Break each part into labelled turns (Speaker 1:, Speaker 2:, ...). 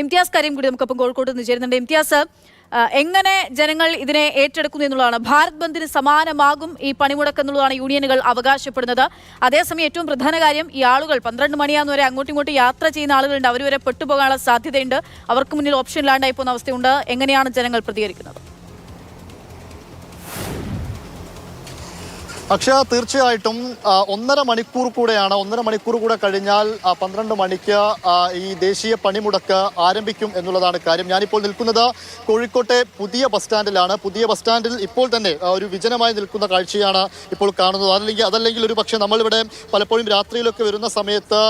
Speaker 1: ഇംതിയാസ് കരീം കൂടി നമുക്കൊപ്പം കോഴിക്കോട് നിന്ന് ചേരുന്നുണ്ട്. ഇംതിയാസ്, എങ്ങനെ ജനങ്ങൾ ഇതിനെ ഏറ്റെടുക്കുന്നു എന്നുള്ളതാണ്. ഭാരത് ബന്ദിന് സമാനമാകും ഈ പണിമുടക്ക് എന്നുള്ളതാണ് യൂണിയനുകൾ അവകാശപ്പെടുന്നത്. അതേസമയം ഏറ്റവും പ്രധാന കാര്യം, ഈ ആളുകൾ 12 മണിയാകുന്ന വരെ അങ്ങോട്ടും ഇങ്ങോട്ടും യാത്ര ചെയ്യുന്ന ആളുകളുണ്ട്. അവർ വരെ പെട്ടുപോകാനുള്ള സാധ്യതയുണ്ട്. അവർക്ക് മുന്നിൽ ഓപ്ഷൻ ഇല്ലാണ്ടായി പോകുന്ന അവസ്ഥയുണ്ട്. എങ്ങനെയാണ് ജനങ്ങൾ പ്രതികരിക്കുന്നത്?
Speaker 2: അക്ഷയ, തീർച്ചയായിട്ടും 1.5 മണിക്കൂർ കൂടെ കഴിഞ്ഞാൽ 12 മണിക്ക് ഈ ദേശീയ പണിമുടക്ക് ആരംഭിക്കും എന്നുള്ളതാണ് കാര്യം. ഞാനിപ്പോൾ നിൽക്കുന്നത് കോഴിക്കോട്ടെ പുതിയ ബസ് സ്റ്റാൻഡിലാണ്. പുതിയ ബസ് സ്റ്റാൻഡിൽ ഇപ്പോൾ തന്നെ ഒരു വിജനമായി നിൽക്കുന്ന കാഴ്ചയാണ് ഇപ്പോൾ കാണുന്നത്. അതല്ലെങ്കിൽ ഒരു പക്ഷേ നമ്മളിവിടെ പലപ്പോഴും രാത്രിയിലൊക്കെ വരുന്ന സമയത്ത്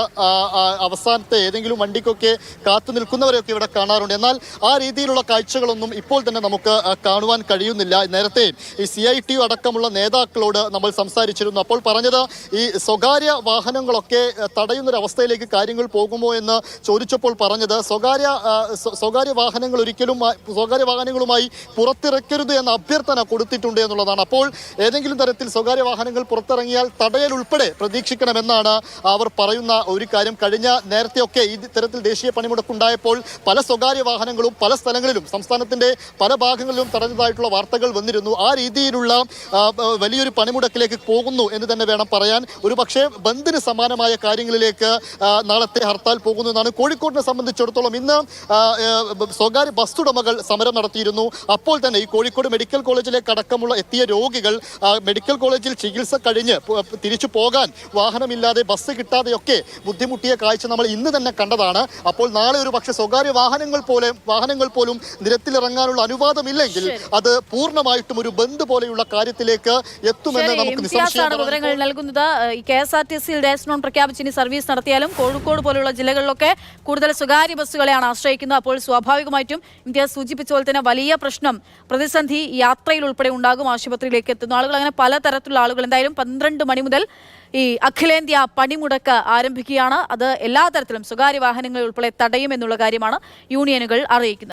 Speaker 2: അവസാനത്തെ ഏതെങ്കിലും വണ്ടിക്കൊക്കെ കാത്തു നിൽക്കുന്നവരെയൊക്കെ ഇവിടെ കാണാറുണ്ട്. എന്നാൽ ആ രീതിയിലുള്ള കാഴ്ചകളൊന്നും ഇപ്പോൾ തന്നെ നമുക്ക് കാണുവാൻ കഴിയുന്നില്ല. നേരത്തെ ഈ CITU അടക്കമുള്ള നേതാക്കളോട് നമ്മൾ സംസാരിച്ചിരുന്നു. അപ്പോൾ പറഞ്ഞത് ഈ സ്വകാര്യ വാഹനങ്ങളൊക്കെ തടയുന്നൊരവസ്ഥയിലേക്ക് കാര്യങ്ങൾ പോകുമോ എന്ന് ചോദിച്ചപ്പോൾ പറഞ്ഞത് സ്വകാര്യ വാഹനങ്ങളുമായി പുറത്തിറക്കരുത് എന്ന അഭ്യർത്ഥന കൊടുത്തിട്ടുണ്ട് എന്നുള്ളതാണ്. അപ്പോൾ ഏതെങ്കിലും തരത്തിൽ സ്വകാര്യ വാഹനങ്ങൾ പുറത്തിറങ്ങിയാൽ തടയൽ ഉൾപ്പെടെ പ്രതീക്ഷിക്കണമെന്നാണ് അവർ പറയുന്ന ഒരു കാര്യം. നേരത്തെയൊക്കെ ഈ തരത്തിൽ ദേശീയ പണിമുടക്കുണ്ടായപ്പോൾ പല സ്വകാര്യ വാഹനങ്ങളും പല സ്ഥലങ്ങളിലും സംസ്ഥാനത്തിന്റെ പല ഭാഗങ്ങളിലും തടഞ്ഞതായിട്ടുള്ള വാർത്തകൾ വന്നിരുന്നു. ആ രീതിയിലുള്ള വലിയൊരു പണിമുടക്കിലേക്ക് പോകുന്നു എന്ന് തന്നെ വേണം പറയാൻ. ഒരു പക്ഷേ ബന്ദിന് സമാനമായ കാര്യങ്ങളിലേക്ക് നാളത്തെ ഹർത്താൽ പോകുന്നു എന്നാണ്. കോഴിക്കോടിനെ സംബന്ധിച്ചിടത്തോളം ഇന്ന് സ്വകാര്യ ബസ് ഉടമകൾ സമരം നടത്തിയിരുന്നു. അപ്പോൾ തന്നെ ഈ കോഴിക്കോട് മെഡിക്കൽ കോളേജിലേക്ക് അടക്കമുള്ള എത്തിയ രോഗികൾ മെഡിക്കൽ കോളേജിൽ ചികിത്സ കഴിഞ്ഞ് തിരിച്ചു പോകാൻ വാഹനമില്ലാതെ ബസ് കിട്ടാതെയൊക്കെ ബുദ്ധിമുട്ടിയ കാഴ്ച നമ്മൾ ഇന്ന് തന്നെ കണ്ടതാണ്. അപ്പോൾ നാളെ ഒരു പക്ഷേ സ്വകാര്യ വാഹനങ്ങൾ പോലും നിരത്തിലിറങ്ങാനുള്ള അനുവാദമില്ലെങ്കിൽ അത് പൂർണ്ണമായിട്ടും ഒരു ബന്ദ് പോലെയുള്ള കാര്യത്തിലേക്ക് എത്തുമെന്ന് നമുക്ക്
Speaker 1: വിവരങ്ങൾ നൽകുന്നത്. ഈ KSRTC ഡേസ് നോൺ പ്രഖ്യാപിച്ച് ഇനി സർവീസ് നടത്തിയാലും കോഴിക്കോട് പോലുള്ള ജില്ലകളിലൊക്കെ കൂടുതൽ സ്വകാര്യ ബസ്സുകളെയാണ് ആശ്രയിക്കുന്നത്. അപ്പോൾ സ്വാഭാവികമായിട്ടും ഇംതിയാസ് സൂചിപ്പിച്ച പോലെ തന്നെ വലിയ പ്രശ്നം, പ്രതിസന്ധി യാത്രയിൽ ഉൾപ്പെടെ ഉണ്ടാകും. ആശുപത്രിയിലേക്ക് എത്തുന്ന ആളുകൾ, അങ്ങനെ പലതരത്തിലുള്ള ആളുകൾ. എന്തായാലും 12 മണി മുതൽ ഈ അഖിലേന്ത്യാ പണിമുടക്ക് ആരംഭിക്കുകയാണ്. അത് എല്ലാ തരത്തിലും സ്വകാര്യ വാഹനങ്ങളിൽ ഉൾപ്പെടെ തടയുമെന്നുള്ള കാര്യമാണ് യൂണിയനുകൾ അറിയിക്കുന്നത്.